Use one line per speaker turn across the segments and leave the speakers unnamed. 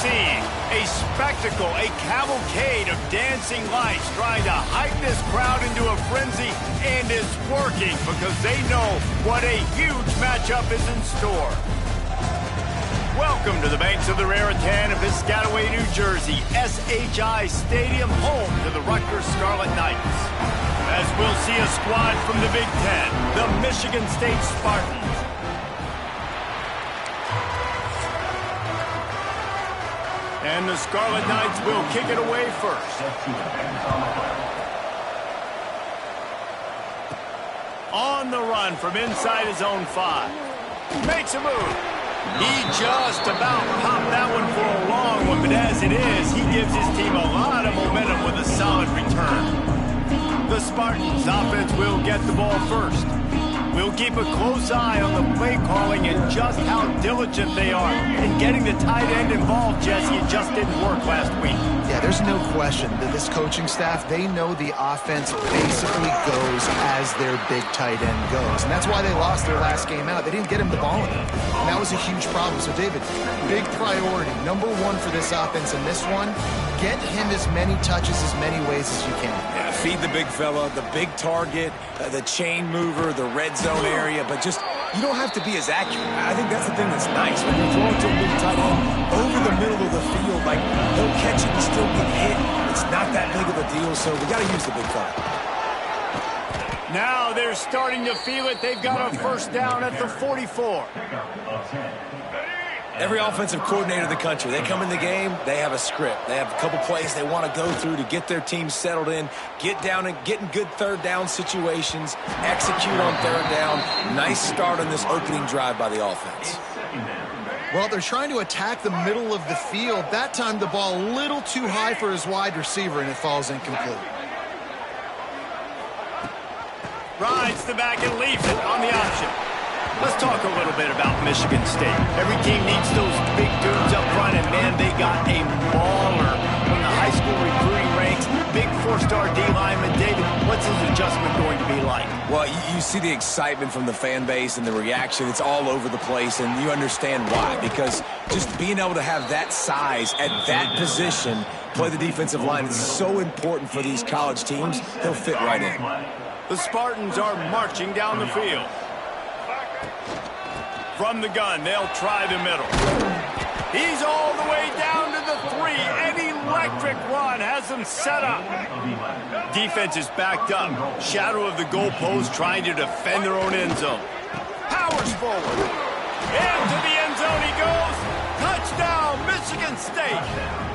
seeing? A spectacle, a cavalcade of dancing lights trying to hype this crowd into a frenzy, and it's working because they know what a huge matchup is in store. Welcome to the banks of the Raritan of Piscataway, New Jersey, SHI Stadium, home to the Rutgers Scarlet Knights. As we'll see a squad from the Big Ten, the Michigan State Spartans. And the Scarlet Knights will kick it away first. On the run from inside his own 5. Makes a move. He just about popped that one for a long one, but as it is, he gives his team a lot of momentum with a solid return. The Spartans offense will get the ball first. We'll keep a close eye on the play calling and just how diligent they are in getting the tight end involved, Jesse. It just didn't work last week.
Yeah, there's no question that this coaching staff, they know the offense basically goes as their big tight end goes. And that's why they lost their last game out. They didn't get him the ball in it. And that was a huge problem. So, David, big priority. Number one for this offense in this one, get him as many touches, as many ways as you can.
Yeah, feed the big fella, the big target, the chain mover, the red zone area, but just, you don't have to be as accurate. I think that's the thing that's nice. When you're throwing to a big tight end over the middle of the field, like, he'll catch it and still get hit. It's not that big of a deal, so we got to use the big fella.
Now they're starting to feel it. They've got a first down at the 44.
Every offensive coordinator in the country, they come in the game, they have a script. They have a couple plays they want to go through to get their team settled in, get down and get in good third down situations, execute on third down. Nice start on this opening drive by the offense.
Well, they're trying to attack the middle of the field. That time the ball a little too high for his wide receiver, and it falls incomplete.
Rides the back and leaves it on the option. Let's talk a little bit about Michigan State. Every team needs those big dudes up front, and man, they got a mauler from the high school recruiting ranks. Big 4-star D lineman. David, what's his adjustment going to be like?
Well, you see the excitement from the fan base and the reaction. It's all over the place, and you understand why. Because just being able to have that size at that position, play the defensive line, is so important for these college teams. He'll fit right in.
The Spartans are marching down the field. From the gun, they'll try the middle. He's all the way down to the 3. An electric run has them set up. Defense is backed up. Shadow of the goalpost trying to defend their own end zone. Powers forward. Into the end zone he goes. Touchdown, Michigan State.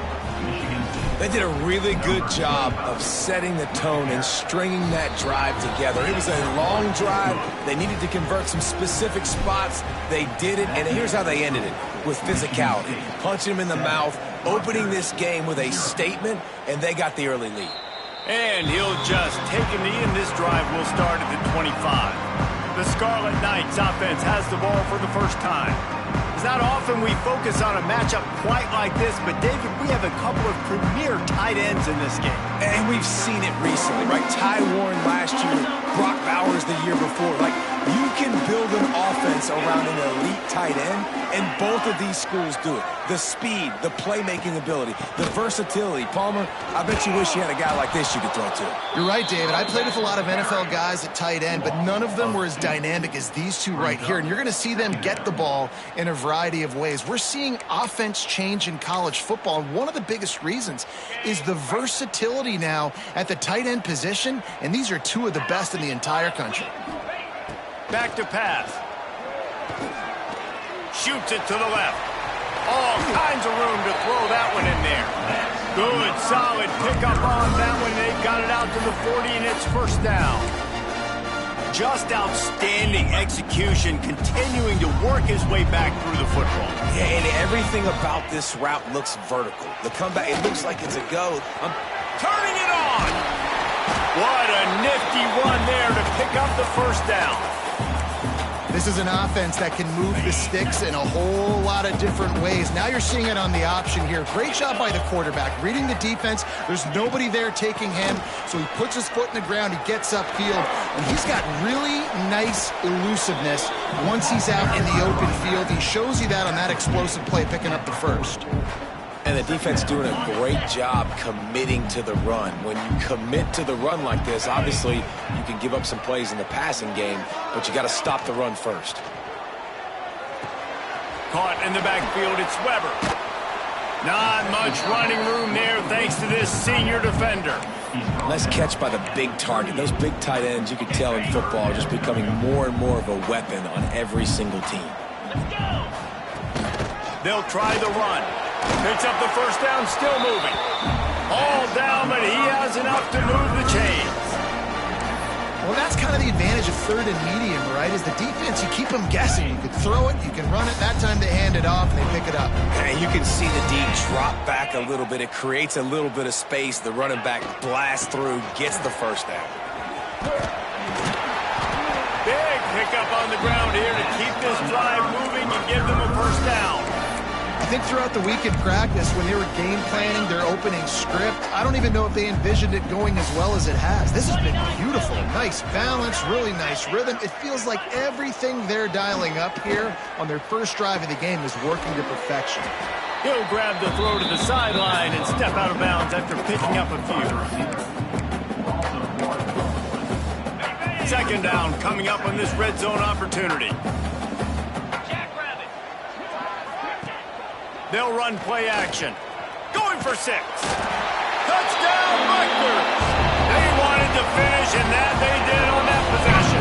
They did a really good job of setting the tone and stringing that drive together. It was a long drive. They needed to convert some specific spots. They did it, and here's how they ended it, with physicality. Punching him in the mouth, opening this game with a statement, and they got the early lead.
And he'll just take a knee, and this drive will start at the 25. The Scarlet Knights offense has the ball for the first time. It's not often we focus on a matchup quite like this, but David, we have a couple of premier tight ends in this game.
And we've seen it recently, right? Ty Warren last year, Brock Bowers the year before. Like, you can build an offense around an elite tight end, and both of these schools do it. The speed, the playmaking ability, the versatility. Palmer, I bet you wish you had a guy like this you could throw to.
You're right, David. I played with a lot of NFL guys at tight end, but none of them were as dynamic as these two right here. And you're going to see them get the ball in a variety of ways. We're seeing offense change in college football, and one of the biggest reasons is the versatility now at the tight end position, and these are two of the best in the entire country.
Back to pass. Shoots it to the left. All kinds of room to throw that one in there. Good, solid pickup on that one. They got it out to the 40, and it's first down. Just outstanding execution, continuing to work his way back through the football.
Yeah, and everything about this route looks vertical. The comeback, it looks like it's a go.
Turning it on. What a nifty run there to pick up the first down.
This is an offense that can move the sticks in a whole lot of different ways. Now you're seeing it on the option here. Great job by the quarterback. Reading the defense. There's nobody there taking him, so he puts his foot in the ground. He gets upfield, and he's got really nice elusiveness once he's out in the open field. He shows you that on that explosive play, picking up the first.
And the defense doing a great job committing to the run. When you commit to the run like this, obviously you can give up some plays in the passing game, but you got to stop the run first.
Caught in the backfield, it's Weber. Not much running room there thanks to this senior defender.
Nice catch by the big target. Those big tight ends, you can tell in football, are just becoming more and more of a weapon on every single team.
They'll try the run. Picks up the first down, still moving. All down, but he has enough to move the chains.
Well, that's kind of the advantage of third and medium, right? Is the defense, you keep them guessing. You can throw it, you can run it. That time they hand it off and they pick it up.
And you can see the D drop back a little bit. It creates a little bit of space. The running back blasts through, gets the first down.
Big pickup on the ground here to keep this drive moving and give them a first down.
I think throughout the week in practice, when they were game planning their opening script, I don't even know if they envisioned it going as well as it has. This has been beautiful. Nice balance, really nice rhythm. It feels like everything they're dialing up here on their first drive of the game is working to perfection.
He'll grab the throw to the sideline and step out of bounds after picking up a few. Second down coming up on this red zone opportunity. They'll run play action. Going for 6. Touchdown, Rutgers! They wanted to finish, and that they did on that possession.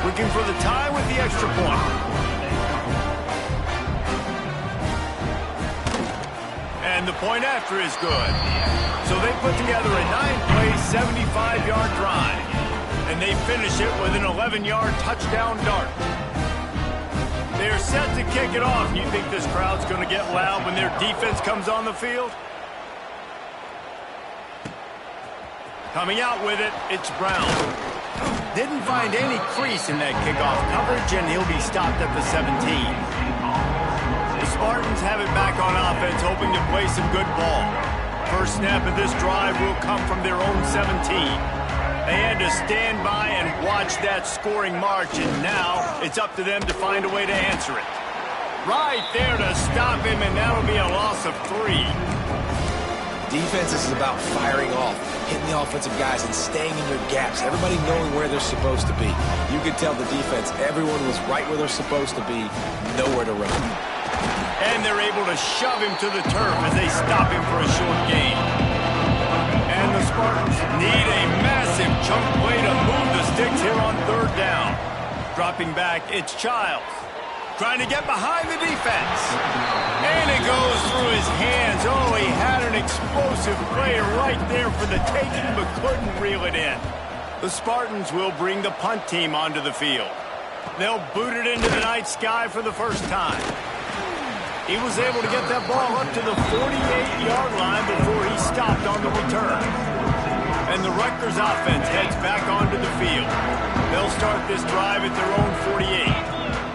Looking for the tie with the extra point. And the point after is good. So they put together a 9-play, 75-yard drive. And they finish it with an 11-yard touchdown dart. They're set to kick it off. You think this crowd's going to get loud when their defense comes on the field? Coming out with it, it's Brown. Didn't find any crease in that kickoff coverage, and he'll be stopped at the 17. The Spartans have it back on offense, hoping to play some good ball. First snap of this drive will come from their own 17. They had to stand by and watch that scoring march, and now it's up to them to find a way to answer it. Right there to stop him, and that'll be a loss of 3.
Defense is about firing off, hitting the offensive guys and staying in your gaps, everybody knowing where they're supposed to be. You could tell the defense, everyone was right where they're supposed to be, nowhere to run.
And they're able to shove him to the turf as they stop him for a short gain. And the Spartans need a massive chunk play to move the sticks here on third down. Dropping back, it's Childs. Trying to get behind the defense. And it goes through his hands. Oh, he had an explosive play right there for the taking, but couldn't reel it in. The Spartans will bring the punt team onto the field. They'll boot it into the night sky for the first time. He was able to get that ball up to the 48-yard line before he stopped on the return. And the Rutgers offense heads back onto the field. They'll start this drive at their own 48.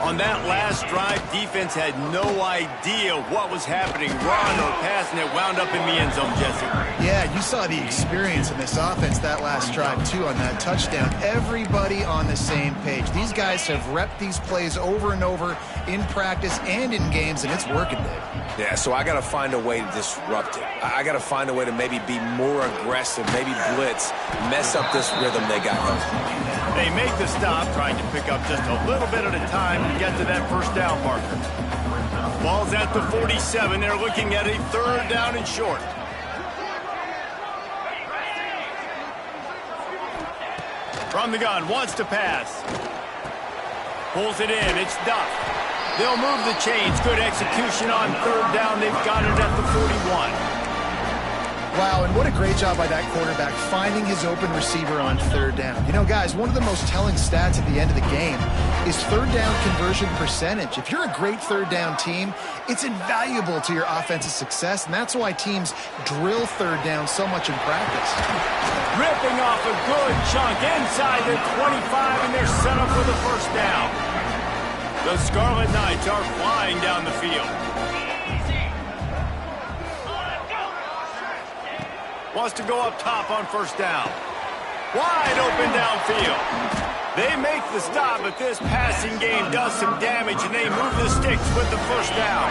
On that last drive, defense had no idea what was happening. Run or passing it wound up in the end zone, Jesse.
Yeah, you saw the experience in this offense that last drive, too, on that touchdown. Everybody on the same page. These guys have repped these plays over and over in practice and in games, and it's working, Dave.
Yeah, so I got to find a way to disrupt it. I got to find a way to maybe be more aggressive, maybe blitz, mess up this rhythm they got going.
They make the stop, trying to pick up just a little bit at a time to get to that first down marker. Ball's at the 47. They're looking at a third down and short. From the gun, wants to pass. Pulls it in, it's Duff. They'll move the chains. Good execution on third down. They've got it at the 41.
Wow, and what a great job by that quarterback finding his open receiver on third down. You know, guys, one of the most telling stats at the end of the game is third down conversion percentage. If you're a great third down team, it's invaluable to your offensive success, and that's why teams drill third down so much in practice.
Ripping off a good chunk inside the 25, and they're set up for the first down. The Scarlet Knights are flying down the field. Wants to go up top on first down. Wide open downfield. They make the stop, but this passing game does some damage, and they move the sticks with the first down.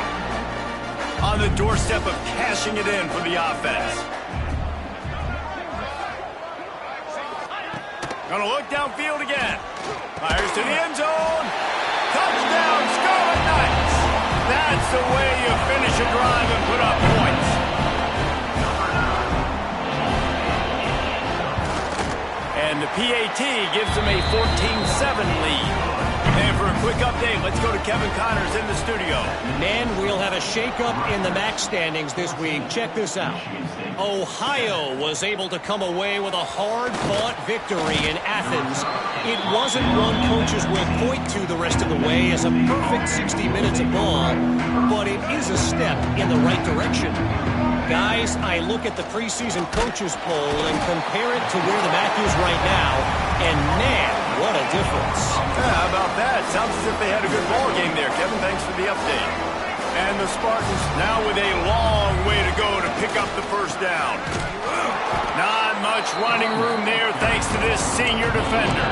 On the doorstep of cashing it in for the offense. Gonna look downfield again. Fires to the end zone. Touchdown, Scarlet Knights. That's the way you finish a drive and put up points. And the PAT gives them a 14-7 lead. And for a quick update, let's go to Kevin Connors in the studio.
Men, we'll have a shakeup in the MAC standings this week. Check this out. Ohio was able to come away with a hard-fought victory in Athens. It wasn't one coaches will point to the rest of the way as a perfect 60 minutes of ball, but it is a step in the right direction. Guys, I look at the preseason coaches poll and compare it to where the MAC is right now, and man, what a difference.
Yeah, how about that? Sounds as if they had a good ball game there, Kevin. Thanks for the update. And the Spartans now with a long way to go to pick up the first down. Not much running room there thanks to this senior defender.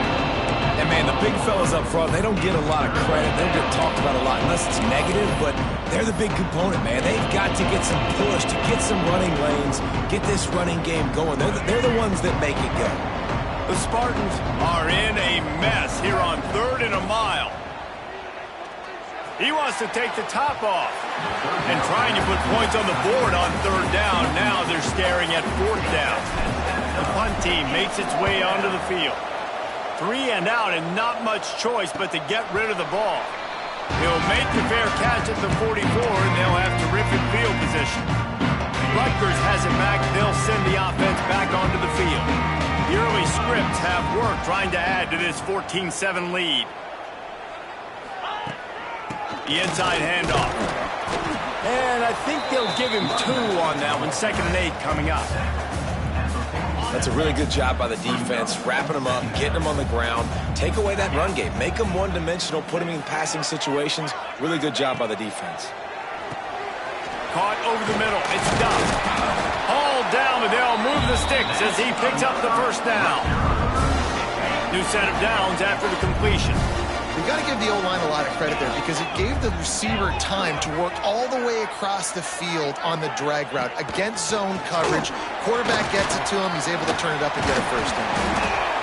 And, man, the big fellas up front, they don't get a lot of credit. They don't get talked about a lot unless it's negative, but they're the big component, man. They've got to get some push, to get some running lanes, get this running game going. They're the ones that make it go.
The Spartans are in a mess here on 3rd and a mile. He wants to take the top off. And trying to put points on the board on 3rd down. Now they're staring at 4th down. The punt team makes its way onto the field. 3 and out and not much choice but to get rid of the ball. He'll make the fair catch at the 44 and they'll have terrific field position. Rutgers has it back. They'll send the offense back onto the field. The early scripts have worked trying to add to this 14-7 lead. The inside handoff. And I think they'll give him 2 on that one. 2nd and 8 coming up.
That's a really good job by the defense, wrapping them up, getting them on the ground, take away that run game, make them one-dimensional, put them in passing situations. Really good job by the defense.
Caught over the middle. It's Duff. Hauled down, but they'll move the sticks as he picks up the first down. New set of downs after the completion.
We've got to give the O-line a lot of credit there because it gave the receiver time to work all the way across the field on the drag route against zone coverage. Quarterback gets it to him. He's able to turn it up and get a first down.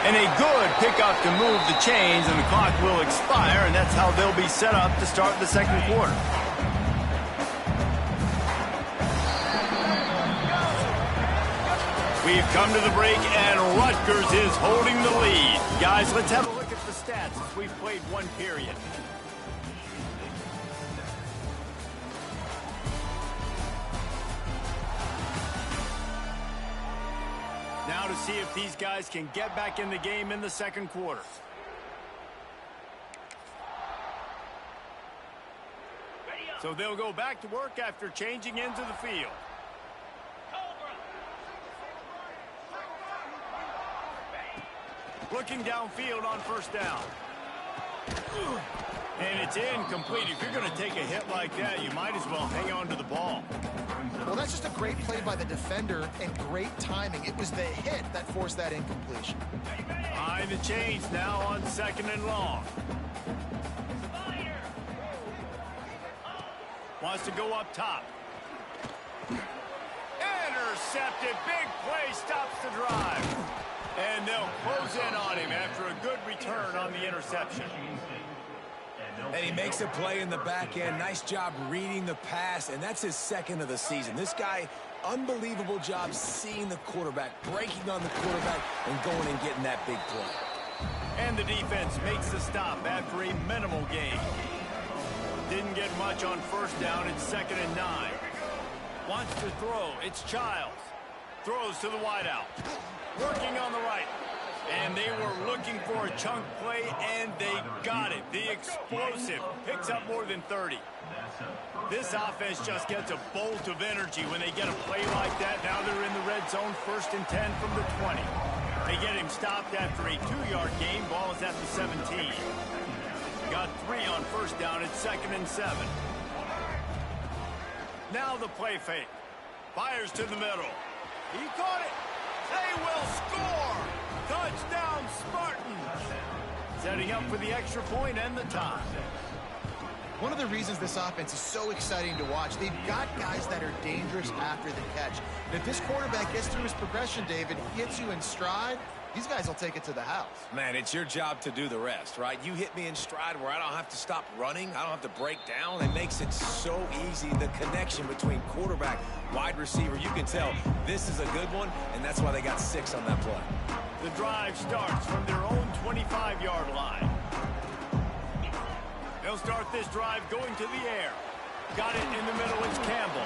And a good pickup to move the chains, and the clock will expire, and that's how they'll be set up to start the second quarter. We've come to the break, and Rutgers is holding the lead. Guys, let's have a look at the stats as we've played one period. Now to see if these guys can get back in the game in the second quarter. So they'll go back to work after changing into the field. Looking downfield on first down. And it's incomplete. If you're going to take a hit like that, you might as well hang on to the ball.
Well, that's just a great play by the defender and great timing. It was the hit that forced that incompletion.
Behind the chains now on 2nd and long. Wants to go up top. Intercepted. Big play stops the drive. And they'll close in on him after a good return on the interception.
And he makes a play in the back end. Nice job reading the pass, and that's his 2nd of the season. This guy, unbelievable job seeing the quarterback, breaking on the quarterback, and going and getting that big play.
And the defense makes the stop after a minimal gain. Didn't get much on first down. It's 2nd and 9. Wants to throw. It's Childs. Throws to the wideout. Working on the right. And they were looking for a chunk play, and they got it. The explosive picks up more than 30. This offense just gets a bolt of energy when they get a play like that. Now they're in the red zone, 1st and 10 from the 20. They get him stopped after a 2-yard gain. Ball is at the 17. Got 3 on first down. It's 2nd and 7. Now the play fake. Fires to the middle. He caught it. They will score. Touchdown, Spartans! Setting up for the extra point and the tie.
One of the reasons this offense is so exciting to watch, they've got guys that are dangerous after the catch. And if this quarterback gets through his progression, David, he hits you in stride, these guys will take it to the house.
Man, it's your job to do the rest, right? You hit me in stride where I don't have to stop running. I don't have to break down. It makes it so easy. The connection between quarterback, wide receiver, you can tell this is a good one, and that's why they got 6 on that play.
The drive starts from their own 25-yard line. They'll start this drive going to the air. Got it in the middle. It's Campbell.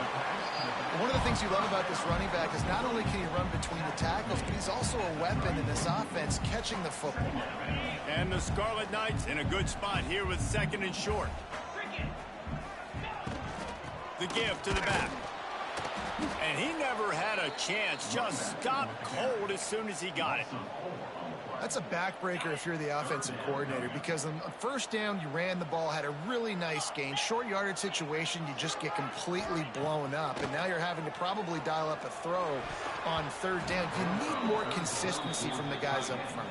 One of the things you love about this running back is not only can he run between the tackles, but he's also a weapon in this offense catching the football.
And the Scarlet Knights in a good spot here with 2nd and short. The give to the back. And he never had a chance. Just stopped cold as soon as he got it.
That's a backbreaker if you're the offensive coordinator, because on first down, you ran the ball, had a really nice gain. Short yardage situation, you just get completely blown up, and now you're having to probably dial up a throw on 3rd down. You need more consistency from the guys up front.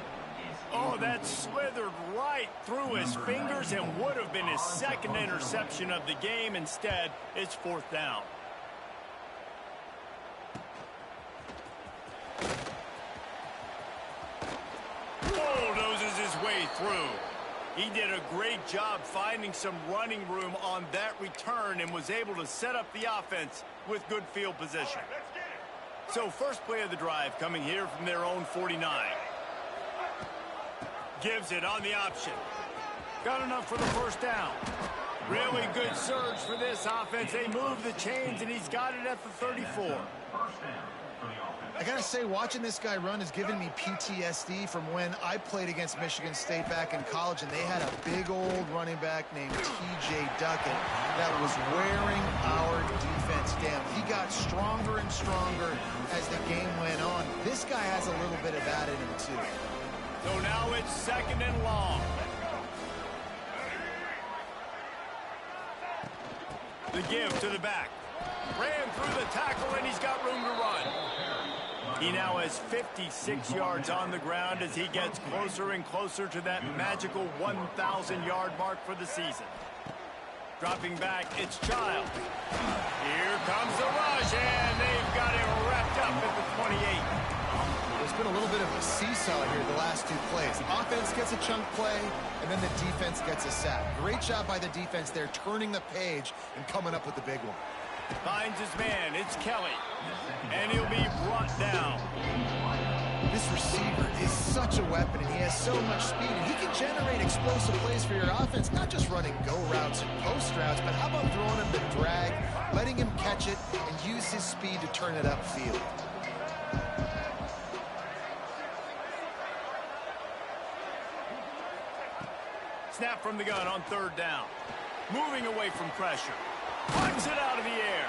Oh, that slithered right through his fingers and would have been his 2nd interception of the game. Instead, it's 4th down. Bulldozes his way through. He did a great job finding some running room on that return and was able to set up the offense with good field position. So first play of the drive coming here from their own 49. Gives it on the option. Got enough for the 1st down. Really good surge for this offense. They move the chains, and he's got it at the 34.
I gotta say, watching this guy run has given me PTSD from when I played against Michigan State back in college, and they had a big old running back named T.J. Duckett that was wearing our defense down. He got stronger and stronger as the game went on. This guy has a little bit of that in him, too.
So now it's 2nd and long. The give to the back. Ran through the tackle, and he's got room to run. He now has 56 yards on the ground as he gets closer and closer to that magical 1,000-yard mark for the season. Dropping back, it's Child. Here comes the rush, and they've got him wrapped up at the 28.
There's been a little bit of a seesaw here the last 2 plays. Offense gets a chunk play, and then the defense gets a sack. Great job by the defense there, turning the page and coming up with the big one.
Finds his man. It's Kelly. And he'll be brought down.
This receiver is such a weapon, and he has so much speed, and he can generate explosive plays for your offense, not just running go routes and post routes, but how about throwing him the drag, letting him catch it, and use his speed to turn it upfield.
Snap from the gun on 3rd down. Moving away from pressure. Punts it out of the air.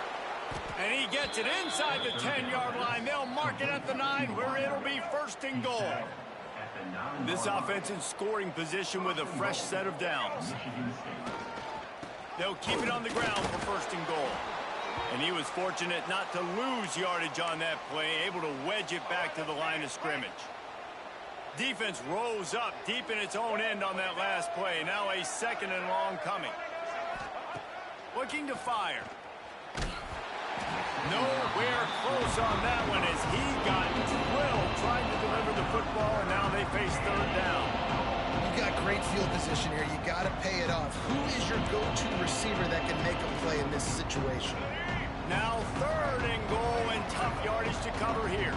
And he gets it inside the 10-yard line. They'll mark it at the 9 where it'll be 1st and goal. This offense in scoring position with a fresh set of downs. They'll keep it on the ground for 1st and goal. And he was fortunate not to lose yardage on that play, able to wedge it back to the line of scrimmage. Defense rose up deep in its own end on that last play. Now a 2nd and long coming. Looking to fire. Nowhere close on that one as he got drilled trying to deliver the football, and now they face 3rd down.
You've got great field position here. You got to pay it off. Who is your go-to receiver that can make a play in this situation?
Now 3rd and goal, and tough yardage to cover here.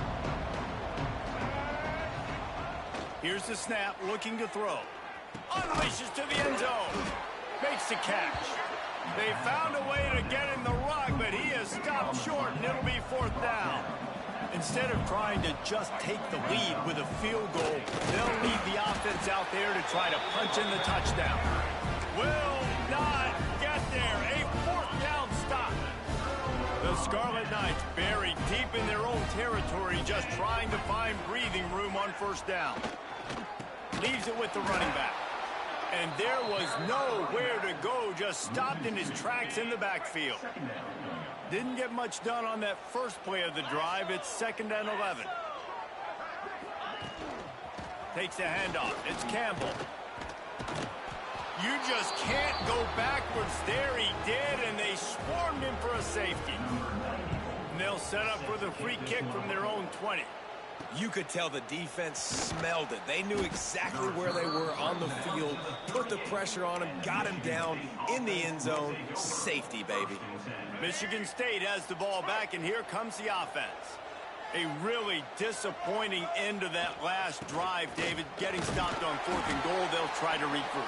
Here's the snap, looking to throw. Unleashes to the end zone. Makes the catch. They found a way to get in the rug, but he has stopped short, and it'll be 4th down. Instead of trying to just take the lead with a field goal, they'll leave the offense out there to try to punch in the touchdown. Will not get there. A 4th down stop. The Scarlet Knights buried deep in their own territory, just trying to find breathing room on 1st down. Leaves it with the running back. And there was nowhere to go, just stopped in his tracks in the backfield. Didn't get much done on that first play of the drive. It's 2nd and 11. Takes the handoff. It's Campbell. You just can't go backwards there. He did, and they swarmed him for a safety. And they'll set up for the free kick from their own 20.
You could tell the defense smelled it. They knew exactly where they were on the field, put the pressure on him, got him down in the end zone. Safety, baby.
Michigan State has the ball back, and here comes the offense. A really disappointing end of that last drive, David. Getting stopped on 4th and goal, they'll try to regroup.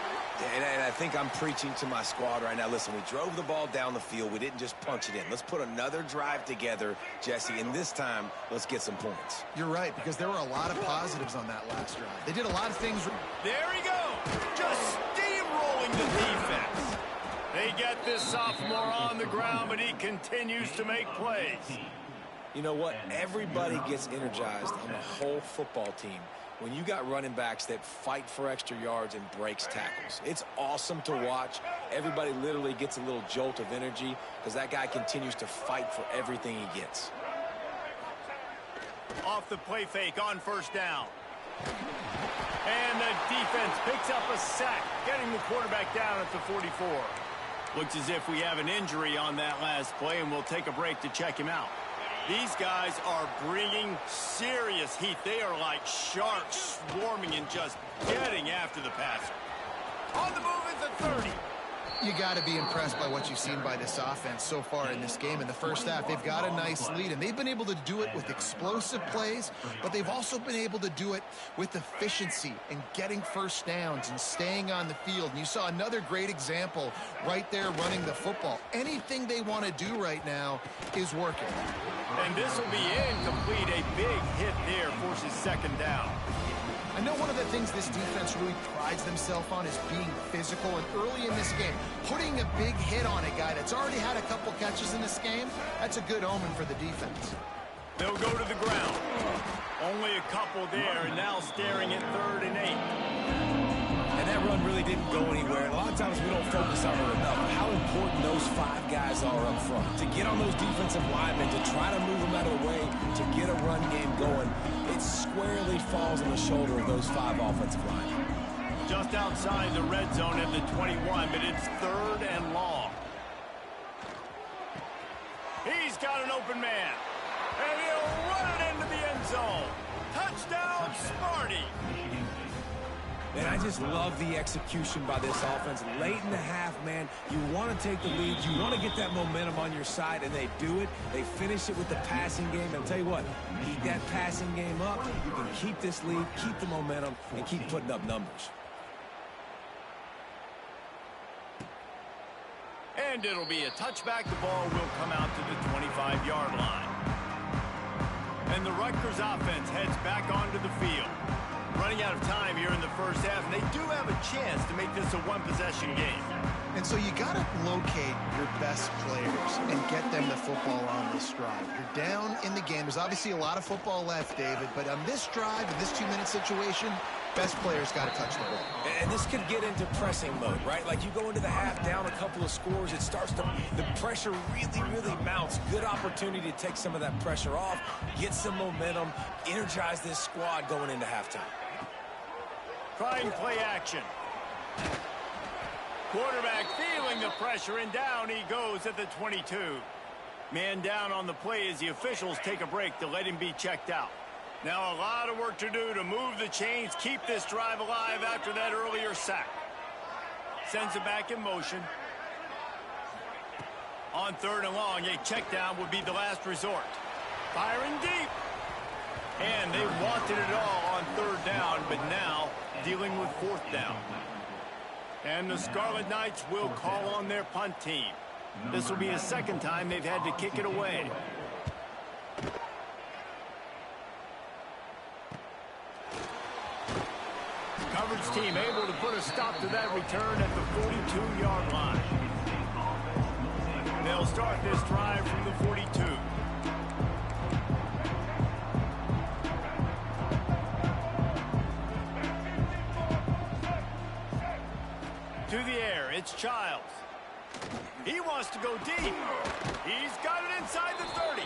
And I think I'm preaching to my squad right now. Listen, we drove the ball down the field. We didn't just punch it in. Let's put another drive together, Jesse, and this time, let's get some points.
You're right, because there were a lot of positives on that last drive. They did a lot of things.
There he goes, just steamrolling the defense. They get this sophomore on the ground, but he continues to make plays.
You know what? Everybody gets energized on the whole football team when you got running backs that fight for extra yards and breaks tackles. It's awesome to watch. Everybody literally gets a little jolt of energy because that guy continues to fight for everything he gets.
Off the play fake on 1st down. And the defense picks up a sack, getting the quarterback down at the 44. Looks as if we have an injury on that last play, and we'll take a break to check him out. These guys are bringing serious heat. They are like sharks swarming and just getting after the passer. On the move is the 30.
You got to be impressed by what you've seen by this offense so far in this game. In the first half, they've got a nice lead, and they've been able to do it with explosive plays, but they've also been able to do it with efficiency and getting first downs and staying on the field. And you saw another great example right there running the football. Anything they want to do right now is working.
And this will be incomplete. A big hit there forces 2nd down.
I know one of the things this defense really prides themselves on is being physical, and early in this game, putting a big hit on a guy that's already had a couple catches in this game, that's a good omen for the defense.
They'll go to the ground. Only a couple there, and now staring at 3rd and 8.
And that run really didn't go anywhere. And a lot of times we don't focus on it enough. How important those 5 guys are up front. To get on those defensive linemen, to try to move them out of the way, to get a run game going, it squarely falls on the shoulder of those 5 offensive linemen.
Just outside the red zone at the 21, but it's 3rd and long. He's got an open man. And he'll run it into the end zone. Touchdown, Smarty.
And I just love the execution by this offense. Late in the half, man, you want to take the lead. You want to get that momentum on your side, and they do it. They finish it with the passing game. And I'll tell you what, keep that passing game up. You can keep this lead, keep the momentum, and keep putting up numbers.
And it'll be a touchback. The ball will come out to the 25-yard line. And the Rutgers offense heads back onto the field. Running out of time here in the first half, and they do have a chance to make this a one-possession game.
And so you got to locate your best players and get them the football on this drive. You're down in the game. There's obviously a lot of football left, David, but on this drive, in this 2-minute situation, best players got to touch the ball.
And this could get into pressing mode, right? Like you go into the half down a couple of scores, it starts to, the pressure really mounts. Good opportunity to take some of that pressure off, get some momentum, energize this squad going into halftime.
Trying play action. Quarterback feeling the pressure, and down he goes at the 22. Man down on the play as the officials take a break to let him be checked out. Now a lot of work to do to move the chains, keep this drive alive after that earlier sack. Sends it back in motion. On 3rd and long, a check down would be the last resort. Firing deep. And they wanted it all on 3rd down, but now dealing with 4th down. And the Scarlet Knights will call on their punt team. This will be the 2nd time they've had to kick it away. Coverage team able to put a stop to that return at the 42-yard line. They'll start this drive from the 42. To the air, it's Childs. He wants to go deep. He's got it inside the 30.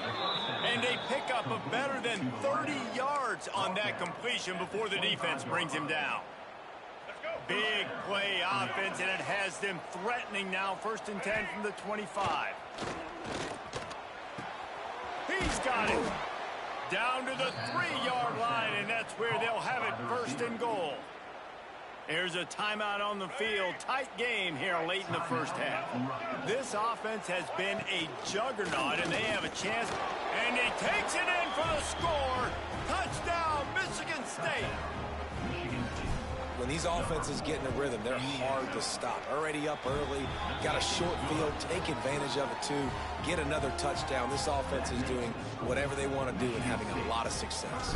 And a pickup of better than 30 yards on that completion before the defense brings him down. Big play offense, and it has them threatening now. 1st and 10 from the 25. He's got it. Down to the 3-yard line, and that's where they'll have it 1st and goal. There's a timeout on the field. Tight game here late in the 1st half. This offense has been a juggernaut, and they have a chance. And he takes it in for the score. Touchdown, Michigan State.
When these offenses get in a rhythm, they're hard to stop. Already up early, got a short field, take advantage of it too, get another touchdown. This offense is doing whatever they want to do and having a lot of success.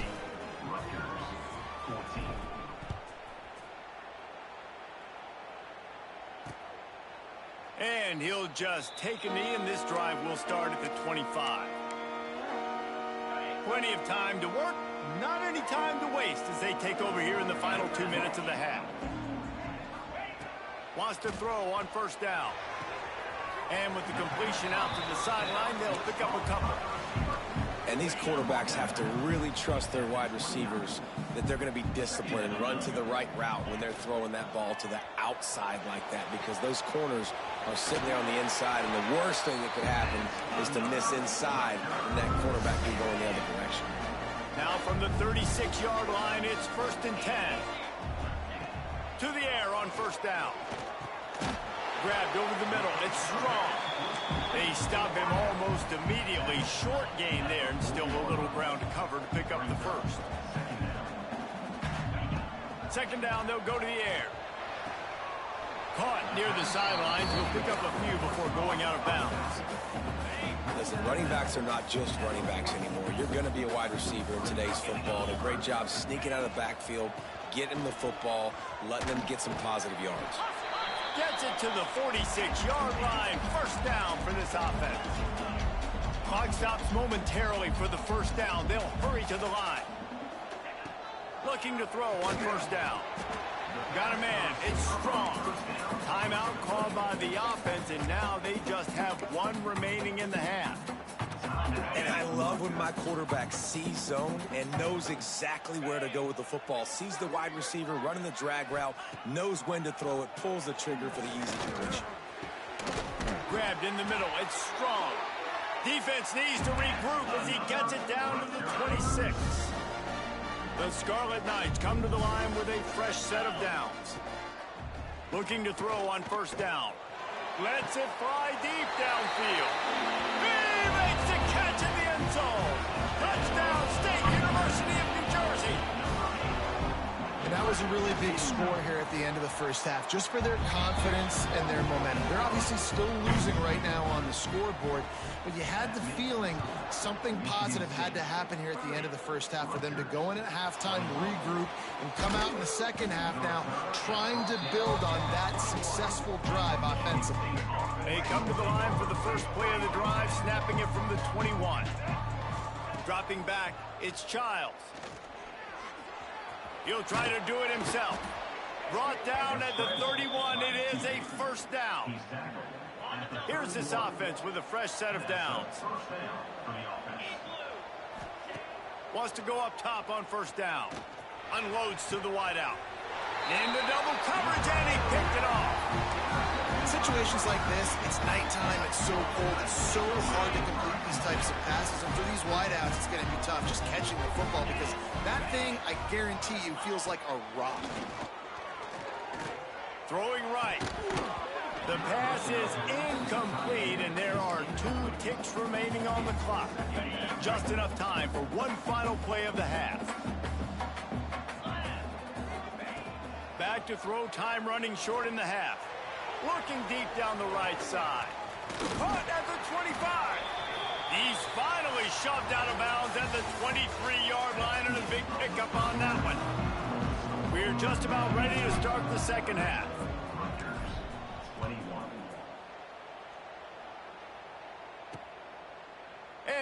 And he'll just take a knee, and this drive will start at the 25. Plenty of time to work. Not any time to waste as they take over here in the final 2 minutes of the half. Wants to throw on 1st down. And with the completion out to the sideline, they'll pick up a couple.
And these quarterbacks have to really trust their wide receivers that they're going to be disciplined and run to the right route when they're throwing that ball to the outside like that, because those corners are sitting there on the inside, and the worst thing that could happen is to miss inside and that quarterback can go in the other direction.
Now from the 36-yard line, it's 1st and 10. To the air on 1st down. Grabbed over the middle. It's strong. They stop him almost immediately. Short gain there, and still a little ground to cover to pick up the 1st. 2nd down, they'll go to the air. Caught near the sidelines. He'll pick up a few before going out of bounds.
Listen, running backs are not just running backs anymore. You're going to be a wide receiver in today's football. And a great job sneaking out of the backfield, getting the football, letting them get some positive yards.
Gets it to the 46-yard line. 1st down for this offense. Clock stops momentarily for the 1st down. They'll hurry to the line. Looking to throw on 1st down. Got a man. It's strong. Timeout called by the offense, and now they just have 1 remaining in the half.
And I love when my quarterback sees zone and knows exactly where to go with the football. Sees the wide receiver running the drag route, knows when to throw it, pulls the trigger for the easy completion.
Grabbed in the middle. It's strong. Defense needs to regroup as he gets it down to the 26. The Scarlet Knights come to the line with a fresh set of downs. Looking to throw on 1st down. Lets it fly deep downfield. He makes the catch in the end zone. Touchdown, State University of New Jersey.
And that was a really big score here at the end of the 1st half, just for their confidence and their momentum. They're obviously still losing right now on the scoreboard, but you had the feeling something positive had to happen here at the end of the 1st half for them to go in at halftime, regroup, and come out in the 2nd half now trying to build on that successful drive offensively.
They come to the line for the 1st play of the drive, snapping it from the 21. Dropping back, it's Childs. He'll try to do it himself. Brought down at the 31. It is a 1st down. Here's this offense with a fresh set of downs. Wants to go up top on 1st down. Unloads to the wideout. Into double coverage, and he picked it off.
In situations like this, it's nighttime, it's so cold, it's so hard to complete these types of passes. And for these wideouts, it's going to be tough just catching the football, because that thing, I guarantee you, feels like a rock.
Throwing right. The pass is incomplete, and there are 2 ticks remaining on the clock. Just enough time for one final play of the half. Back to throw, time running short in the half. Looking deep down the right side. Caught at the 25. He's finally shoved out of bounds at the 23-yard line, and a big pickup on that one. We're just about ready to start the 2nd half.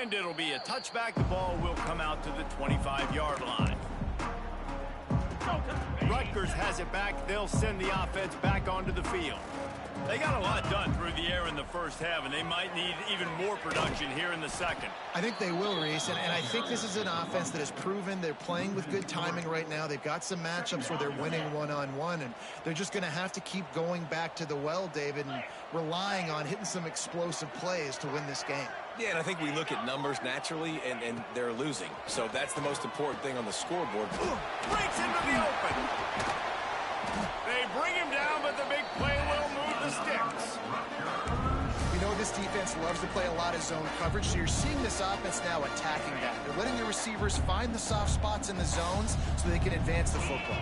And it'll be a touchback. The ball will come out to the 25-yard line. Rutgers has it back. They'll send the offense back onto the field. They got a lot done through the air in the first half, and they might need even more production here in the second.
I think they will, Reese, and I think this is an offense that has proven they're playing with good timing right now. They've got some matchups where they're winning one-on-one, and they're just going to have to keep going back to the well, David, and relying on hitting some explosive plays to win this game.
Yeah, and I think we look at numbers naturally, and they're losing. So that's the most important thing on the scoreboard.
Breaks into the open. They bring him down, but the big play will move the sticks.
We know this defense loves to play a lot of zone coverage, so you're seeing this offense now attacking that. They're letting the receivers find the soft spots in the zones so they can advance the football.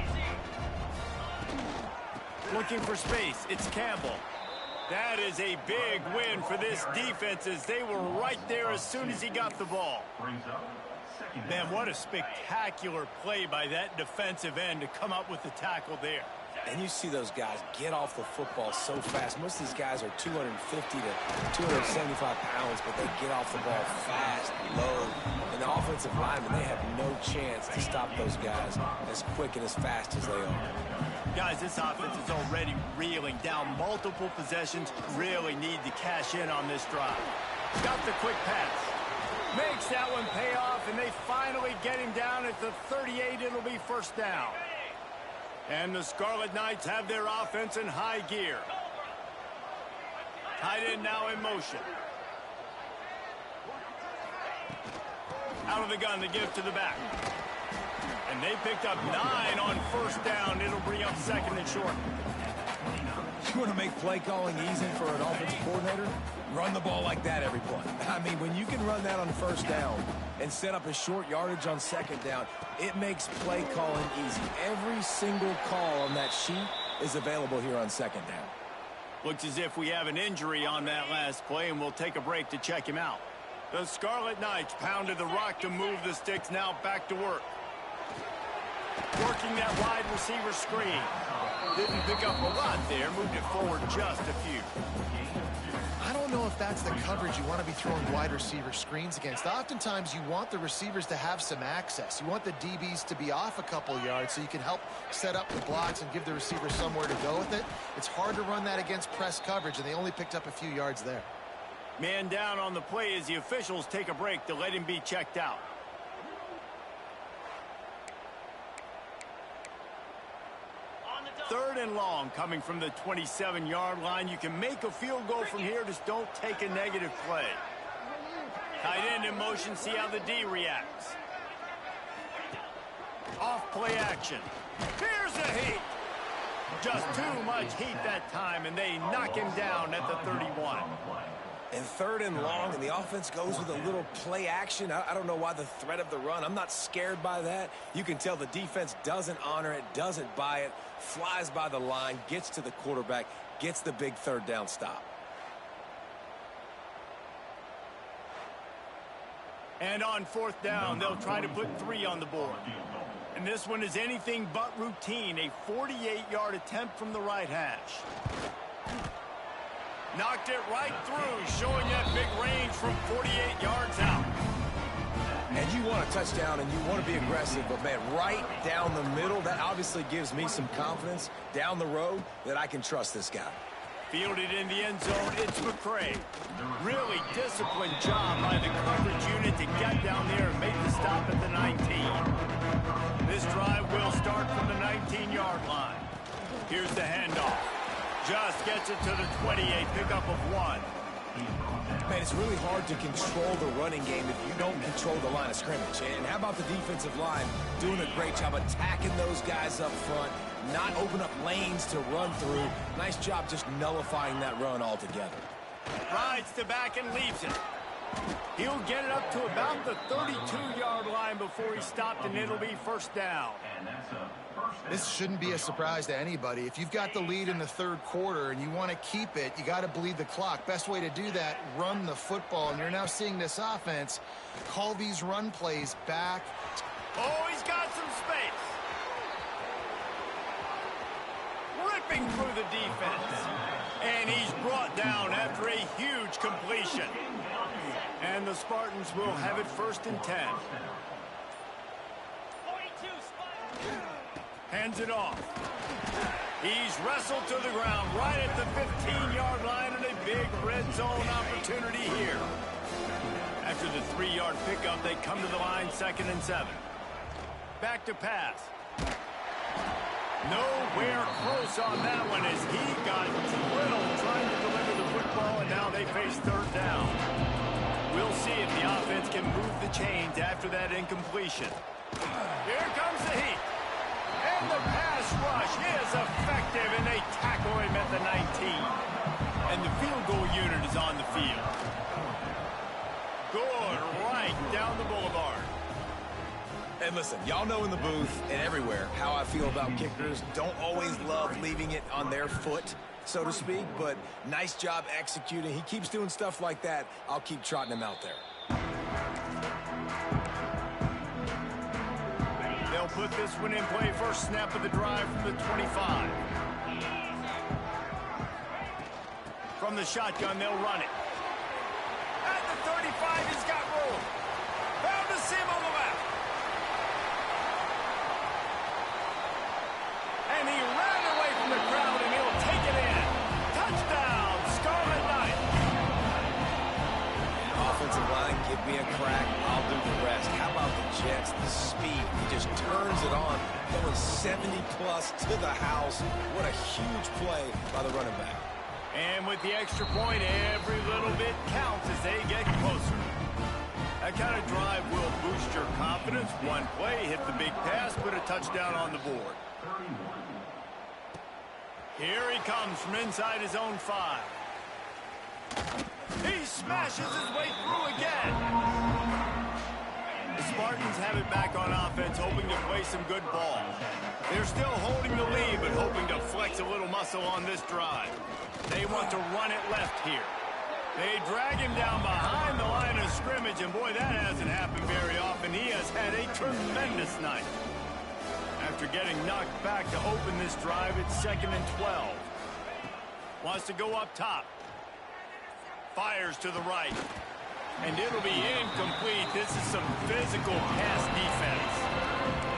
Looking for space, it's Campbell. That is a big win for this defense as they were right there as soon as he got the ball. Man, what a spectacular play by that defensive end to come up with the tackle there.
And you see those guys get off the football so fast. Most of these guys are 250 to 275 pounds, but they get off the ball fast, low. And the offensive linemen, they have no chance to stop those guys as quick and as fast as they are.
Guys, this offense is already reeling down multiple possessions. Really need to cash in on this drive. Got the quick pass. Makes that one pay off, and they finally get him down at the 38. It'll be first down. And the Scarlet Knights have their offense in high gear. Tight end now in motion. Out of the gun to give to the back. And they picked up 9 on first down. It'll bring up second and short.
You want to make play calling easy for an offensive coordinator? Run the ball like that every play. I mean, when you can run that on first down and set up a short yardage on second down, it makes play calling easy. Every single call on that sheet is available here on second down.
Looks as if we have an injury on that last play, and we'll take a break to check him out. The Scarlet Knights pounded the rock to move the sticks, now back to work. Working that wide receiver screen. Didn't pick up a lot there, moved it forward just a few.
I don't know if that's the coverage you want to be throwing wide receiver screens against. Oftentimes, you want the receivers to have some access. You want the DBs to be off a couple yards so you can help set up the blocks and give the receiver somewhere to go with it. It's hard to run that against press coverage, and they only picked up a few yards there.
Man down on the play as the officials take a break to let him be checked out. Third and long coming from the 27-yard line. You can make a field goal from here, just don't take a negative play. Tight end in motion, see how the D reacts. Off play action. Here's the heat. Just too much heat that time, and they knock him down at the 31.
And third and long, and the offense goes with a little play action. I don't know why the threat of the run. I'm not scared by that. You can tell the defense doesn't honor it, doesn't buy it, flies by the line, gets to the quarterback, gets the big third down stop.
And on fourth down, they'll try to put 3 on the board. And this one is anything but routine, a 48-yard attempt from the right hash. Knocked it right through, showing that big range from 48 yards out.
And you want a touchdown and you want to be aggressive, but man, right down the middle, that obviously gives me some confidence down the road that I can trust this guy.
Fielded in the end zone, it's McCray. Really disciplined job by the coverage unit to get down there and make the stop at the 19. This drive will start from the 19-yard line. Here's the handoff. Just gets it to the 28, pickup of 1.
Man, it's really hard to control the running game if you don't control the line of scrimmage. And how about the defensive line doing a great job attacking those guys up front, not open up lanes to run through. Nice job just nullifying that run altogether.
Rides to back and leaves it. He'll get it up to about the 32-yard line before he stopped, and it'll be first down.
This shouldn't be a surprise to anybody. If you've got the lead in the third quarter and you want to keep it, you got to bleed the clock. Best way to do that, run the football. And you're now seeing this offense call these run plays back.
Oh, he's got some space. Ripping through the defense. And he's brought down after a huge completion. And the Spartans will have it 1st and 10. Hands it off. He's wrestled to the ground right at the 15-yard line and a big red zone opportunity here. After the 3-yard pickup, they come to the line 2nd and 7. Back to pass. Nowhere close on that one as he got little trying to deliver the football, and now they face 3rd down. We'll see if the offense can move the chains after that incompletion. Here comes the heat. And the pass rush is effective, and they tackle him at the 19. And the field goal unit is on the field. Good right down the boulevard.
And listen, y'all know in the booth and everywhere how I feel about kickers. Don't always love leaving it on their foot, so to speak, but nice job executing. He keeps doing stuff like that. I'll keep trotting him out there.
They'll put this one in play. First snap of the drive from the 25. From the shotgun, they'll run it. At the 35, he's got room. Found a seam on the left. And he ran away from the crowd, and he'll take it in. Touchdown, Scarlet Knight.
Offensive line, give me a crack. I'll do the rest. How about the Jets? The speed. He just turns it on, going 70-plus to the house. What a huge play by the running back.
And with the extra point, every little bit counts as they get closer. That kind of drive will boost your confidence. One play, hit the big pass, put a touchdown on the board. Here he comes from inside his own 5. He smashes his way through again. The Spartans have it back on offense, hoping to play some good ball. They're still holding the lead, but hoping to flex a little muscle on this drive. They want to run it left here. They drag him down behind the line of scrimmage, and boy, that hasn't happened very often. He has had a tremendous night. After getting knocked back to open this drive, it's 2nd and 12. Wants to go up top. Fires to the right. And it'll be incomplete. This is some physical pass defense.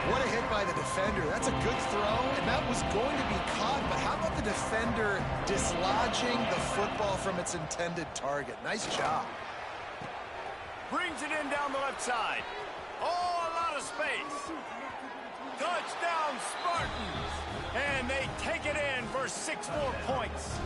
What a hit by the defender. That's a good throw, and that was going to be caught, but how about the defender dislodging the football from its intended target? Nice job.
Brings it in down the left side. Oh, a lot of space. Touchdown, Spartans. And they take it in for 6 more points.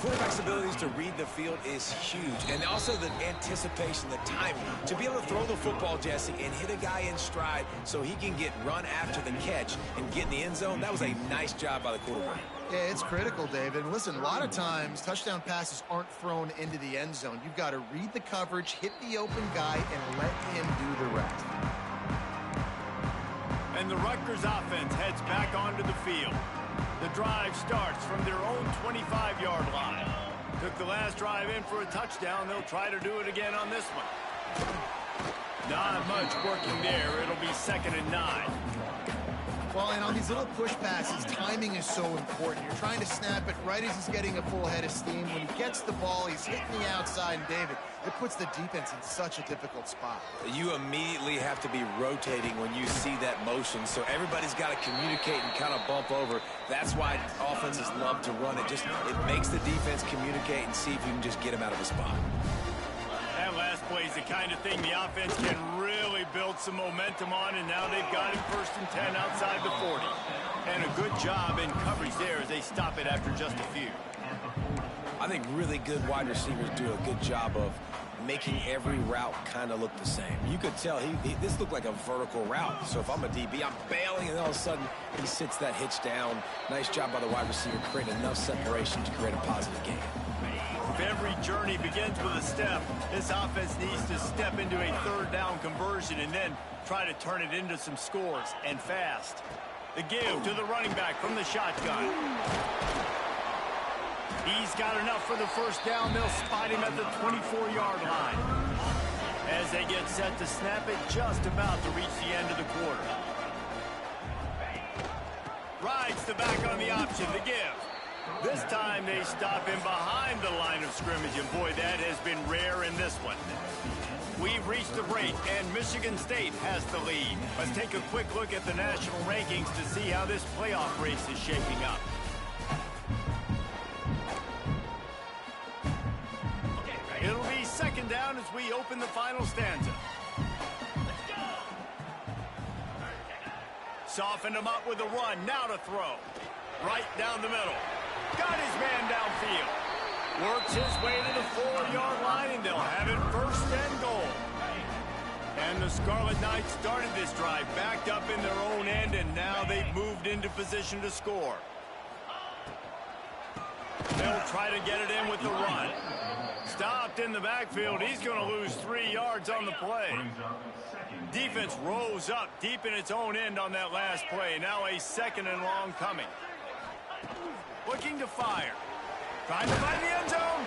Quarterback's abilities to read the field is huge, and also the anticipation, the timing. To be able to throw the football, Jesse, and hit a guy in stride so he can get run after the catch and get in the end zone, that was a nice job by the quarterback.
Yeah, it's critical, David. Listen, a lot of times touchdown passes aren't thrown into the end zone. You've got to read the coverage, hit the open guy, and let him do the rest.
And the Rutgers offense heads back onto the field. The drive starts from their own 25-yard line. Took the last drive in for a touchdown. They'll try to do it again on this one. Not much working there. It'll be 2nd and 9.
Well, and on these little push passes, timing is so important. You're trying to snap it right as he's getting a full head of steam. When he gets the ball, he's hitting the outside, and David, it puts the defense in such a difficult spot.
You immediately have to be rotating when you see that motion, so everybody's got to communicate and kind of bump over. That's why offenses love to run it. It makes the defense communicate and see if you can just get him out of the spot.
That last play is the kind of thing the offense can really build some momentum on, and now they've got him 1st and 10 outside the 40. And a good job in coverage there as they stop it after just a few.
I think really good wide receivers do a good job of making every route kind of look the same. You could tell this looked like a vertical route. So if I'm a DB, I'm bailing, and all of a sudden he sits that hitch down. Nice job by the wide receiver, creating enough separation to create a positive gain.
If every journey begins with a step, this offense needs to step into a 3rd down conversion and then try to turn it into some scores, and fast. The give to the running back from the shotgun. He's got enough for the 1st down. They'll spot him at the 24-yard line. As they get set to snap it, just about to reach the end of the quarter. Rides the back on the option, the give. This time they stop him behind the line of scrimmage, and boy, that has been rare in this one. We've reached the break, and Michigan State has the lead. Let's take a quick look at the national rankings to see how this playoff race is shaping up. It'll be second down as we open the final stanza. Softened him up with a run, now to throw. Right down the middle. Got his man downfield. Works his way to the 4-yard line, and they'll have it first and goal. And the Scarlet Knights started this drive backed up in their own end, and now they've moved into position to score. They'll try to get it in with the run. Stopped in the backfield. He's going to lose 3 yards on the play. Defense rose up deep in its own end on that last play. Now a second and long coming. Looking to fire. Trying to find the end zone.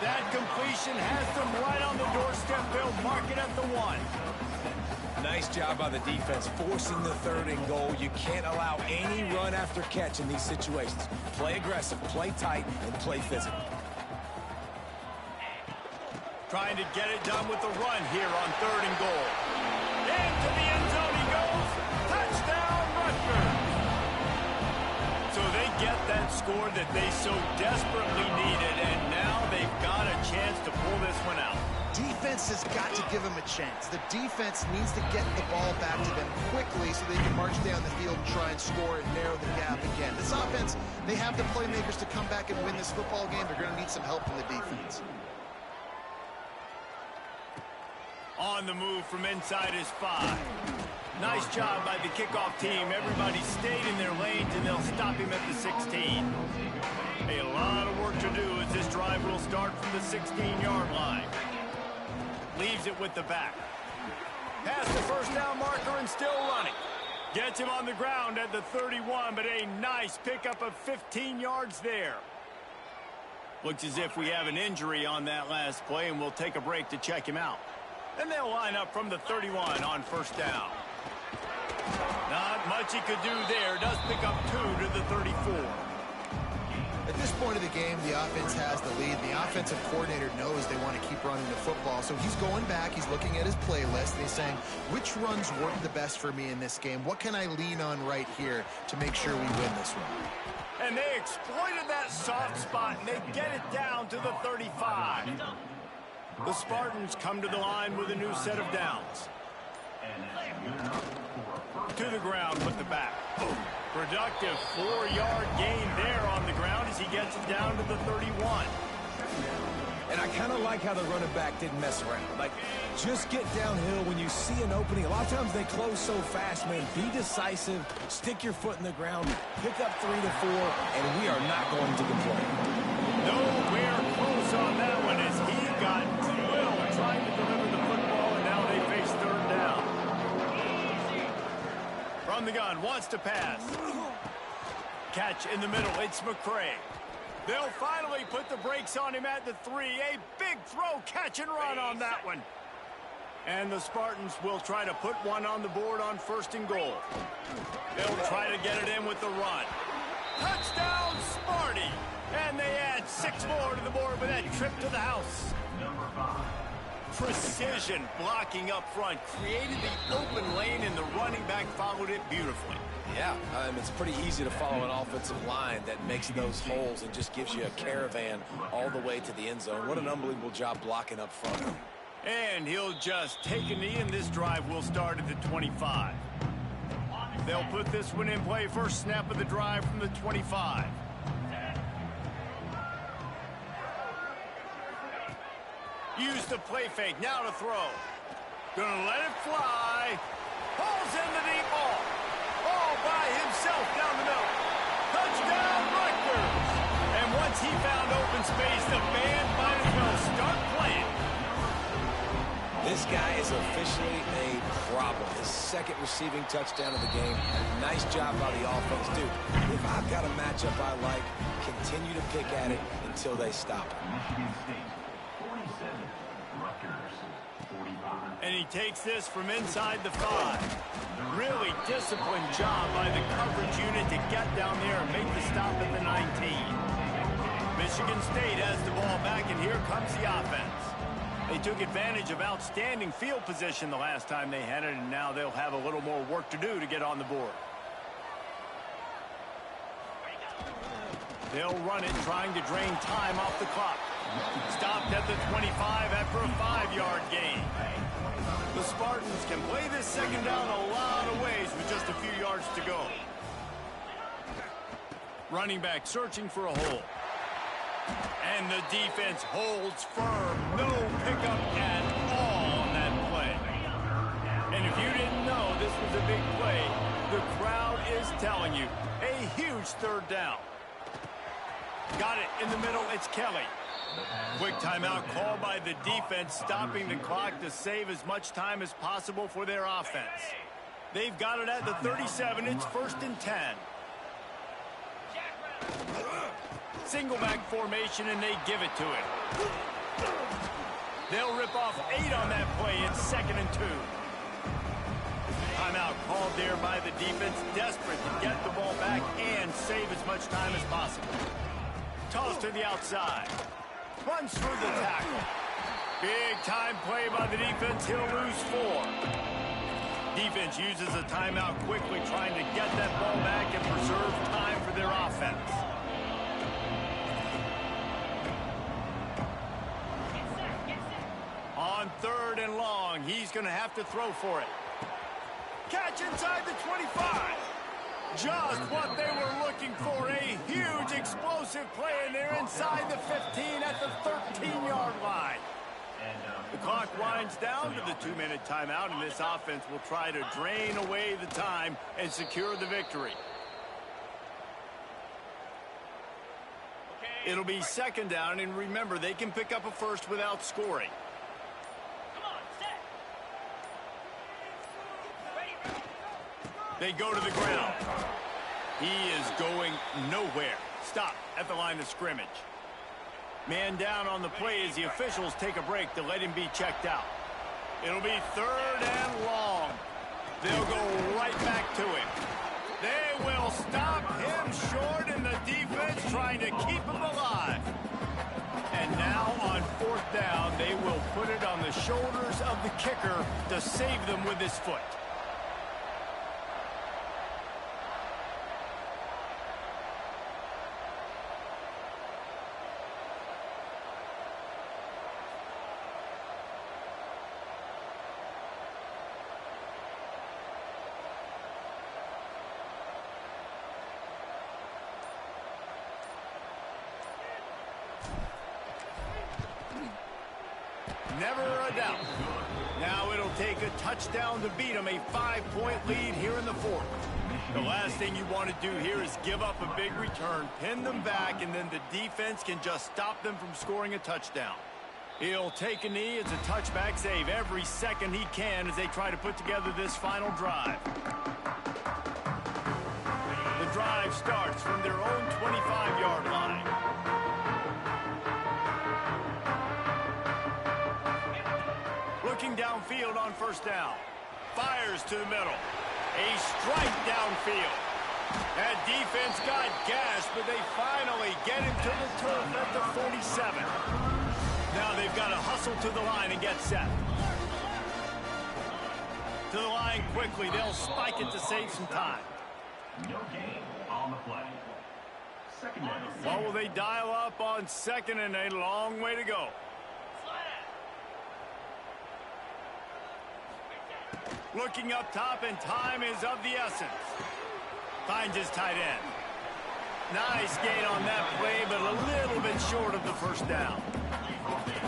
That completion has them right on the doorstep. They'll mark it at the 1.
Nice job by the defense forcing the 3rd and goal. You can't allow any run after catch in these situations. Play aggressive, play tight, and play physical.
Trying to get it done with the run here on 3rd and goal. Into the end zone he goes. Touchdown, Rutgers. So they get that score that they so desperately needed, and now they've got a chance to pull this one out.
Defense has got to give them a chance. The defense needs to get the ball back to them quickly so they can march down the field and try and score and narrow the gap again. This offense, they have the playmakers to come back and win this football game. They're going to need some help from the defense.
On the move from inside his 5. Nice job by the kickoff team. Everybody stayed in their lanes, and they'll stop him at the 16. A lot of work to do as this drive will start from the 16-yard line. Leaves it with the back. Past the first down marker and still running. Gets him on the ground at the 31, but a nice pickup of 15 yards there. Looks as if we have an injury on that last play, and we'll take a break to check him out. And they'll line up from the 31 on first down. Not much he could do there. Does pick up 2 to the 34.
At this point of the game, the offense has the lead. The offensive coordinator knows they want to keep running the football. So he's going back. He's looking at his playlist, and he's saying, which runs work the best for me in this game? What can I lean on right here to make sure we win this one?
And they exploited that soft spot, and they get it down to the 35. The Spartans come to the line with a new set of downs. To the ground with the back. Boom. Productive 4-yard gain there on the ground as he gets it down to the 31.
And I kind of like how the running back didn't mess around. Like, just get downhill when you see an opening. A lot of times they close so fast, man. Be decisive, stick your foot in the ground, pick up 3 to 4, and we are not going to complain.
Nowhere close on that one as he got drilled trying to deliver the football, and now they face 3rd down. From the gun, wants to pass. Catch in the middle, it's McCray. They'll finally put the brakes on him at the 3. A big throw, catch and run on that one. And the Spartans will try to put one on the board on 1st and goal. They'll try to get it in with the run. Touchdown, Sparty! And they add 6 more to the board with that trip to the house. Precision blocking up front created the open lane, and the running back followed it beautifully.
Yeah, it's pretty easy to follow an offensive line that makes those holes and just gives you a caravan all the way to the end zone. What an unbelievable job blocking up front.
And he'll just take a knee, and this drive will start at the 25. They'll put this one in play. First snap of the drive from the 25. Use the play fake, now to throw. Gonna let it fly. Pulls in the deep ball. All by himself down the middle. Touchdown, Rutgers! And once he found open space, the band might as well start playing.
This guy is officially a problem. His 2nd receiving touchdown of the game. Nice job by the offense, dude. If I've got a matchup I like, continue to pick at it until they stop it.
And he takes this from inside the 5. Really disciplined job by the coverage unit to get down there and make the stop at the 19. Michigan State has the ball back, and here comes the offense. They took advantage of outstanding field position the last time they had it, and now they'll have a little more work to do to get on the board. They'll run it, trying to drain time off the clock. Stopped at the 25 after a 5-yard gain. The Spartans can play this second down a lot of ways with just a few yards to go. Running back searching for a hole. And the defense holds firm. No pickup at all on that play. And if you didn't know this was a big play, the crowd is telling you a huge third down. Got it in the middle. It's Kelly. Quick timeout called by the defense, stopping the clock to save as much time as possible for their offense. They've got it at the 37. It's 1st and 10. Single back formation, and they give it to it. They'll rip off 8 on that play. It's 2nd and 2. Timeout called there by the defense, desperate to get the ball back and save as much time as possible. Toss to the outside. Runs through the tackle. Big time play by the defense. He'll lose 4. Defense uses a timeout quickly, trying to get that ball back and preserve time for their offense. On 3rd and long, he's going to have to throw for it. Catch inside the 25. Just what they were looking for, a huge explosive play, and they're inside the 15 at the 13-yard line. The clock winds down to the 2-minute timeout, and this offense will try to drain away the time and secure the victory. It'll be 2nd down, and remember, they can pick up a first without scoring. They go to the ground. He is going nowhere. Stop at the line of scrimmage. Man down on the play as the officials take a break to let him be checked out. It'll be 3rd and long. They'll go right back to him. They will stop him short, and the defense trying to keep him alive. And now on 4th down, they will put it on the shoulders of the kicker to save them with his foot. Never a doubt. Now it'll take a touchdown to beat them, a 5-point lead here in the 4th. The last thing you want to do here is give up a big return, pin them back, and then the defense can just stop them from scoring a touchdown. He'll take a knee. It's a touchback save every second he can as they try to put together this final drive. The drive starts from their own 25-yard line. Looking downfield on 1st down. Fires to the middle. A strike downfield. That defense got gashed, but they finally get him to the turf at the 47. Now they've got to hustle to the line and get set. To the line quickly. They'll spike it to save some time.
No gain on the play. 2nd down.
What will they dial up on 2nd, and a long way to go? Looking up top, and time is of the essence. Finds his tight end. Nice gain on that play, but a little bit short of the 1st down.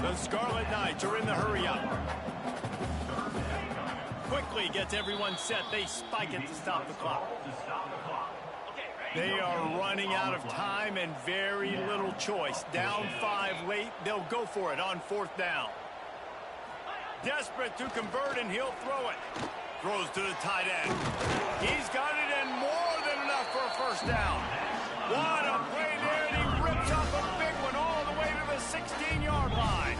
The Scarlet Knights are in the hurry-up. Quickly gets everyone set. They spike it to stop the clock. They are running out of time and very little choice. Down 5 late. They'll go for it on 4th down. Desperate to convert, and he'll throw it. Throws to the tight end. He's got it, and more than enough for a 1st down. What a play there, and he rips off a big one all the way to the 16-yard line.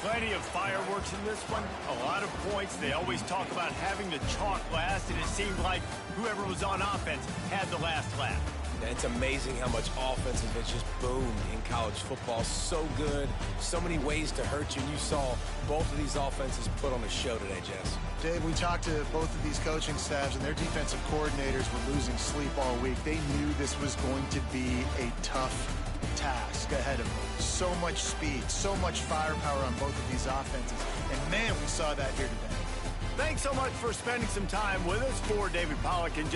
Plenty of fireworks in this one. A lot of points. They always talk about having the chalk last. It is seemed like whoever was on offense had the last laugh.
And it's amazing how much offensive has just boomed in college football. So good, so many ways to hurt you. And you saw both of these offenses put on a show today, Jess.
Dave, we talked to both of these coaching staffs, and their defensive coordinators were losing sleep all week. They knew this was going to be a tough task ahead of them. So much speed, so much firepower on both of these offenses. And, man, we saw that here today.
Thanks so much for spending some time with us. For David Pollack and